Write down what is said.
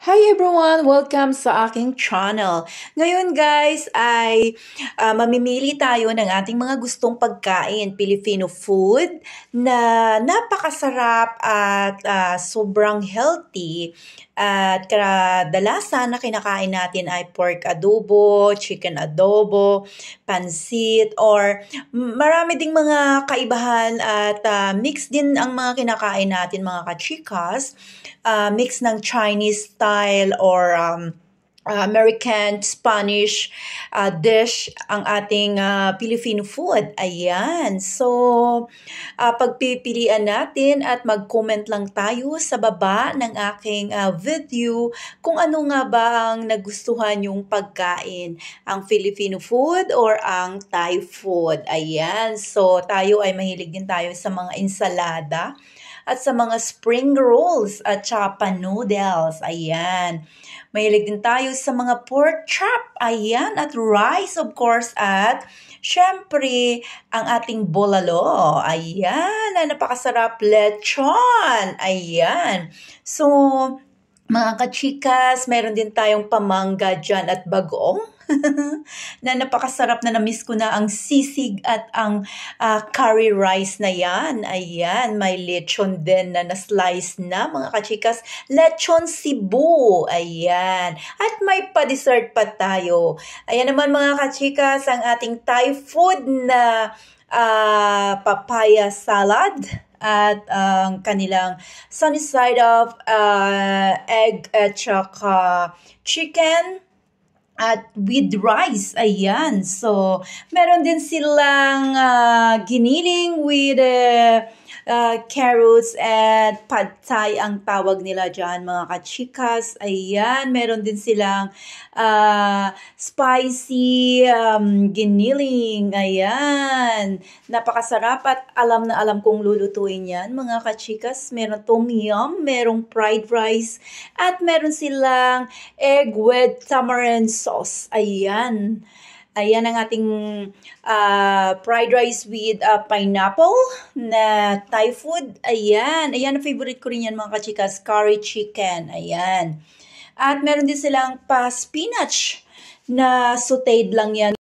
Hi everyone! Welcome sa aking channel. Ngayon guys ay mamimili tayo ng ating mga gustong pagkain, Filipino food na napakasarap at sobrang healthy. At kadalasan na kinakain natin ay pork adobo, chicken adobo, pansit, or marami ding mga kaibahan at mix din ang mga kinakain natin mga kachikas. Mix ng Chinese style or American, Spanish dish ang ating Filipino food. Ayan. So, pagpipilian natin at mag-comment lang tayo sa baba ng aking video kung ano nga ba ang nagustuhan yung pagkain. Ang Filipino food or ang Thai food. Ayan. So, tayo ay mahilig din tayo sa mga ensalada at sa mga spring rolls at saka noodles. Ayan. Mahilig din tayo sa mga pork chop. Ayan. At rice, of course. At syempre, ang ating bolalo. Ayan. Napakasarap. Lechon. Ayan. So, mga kachikas, meron din tayong pamangga dyan at bagoong. Na napakasarap na na-miss ko na ang sisig at ang curry rice na yan. Ayan, may lechon din na na-slice na mga kachikas. Lechon Cebu. Ayan. At may pa-dessert pa tayo. Ayan naman mga kachikas, ang ating Thai food na papaya salad. At ang kanilang sunny side of egg at saka chicken. At with rice, ayan. So, meron din silang giniling with carrots at pad thai ang tawag nila dyan, mga kachikas. Ayan, meron din silang spicy giniling. Ayan, napakasarap at alam na alam kong lulutuin yan, mga kachikas. Meron tom yum, merong fried rice, at meron silang egg with tamarind sauce. Ayan. Ayan ang ating fried rice with pineapple na Thai food. Ayan. Ayan, favorite ko rin yan mga kachikas. Curry chicken. Ayan. At meron din silang pa spinach na sauteed lang yan.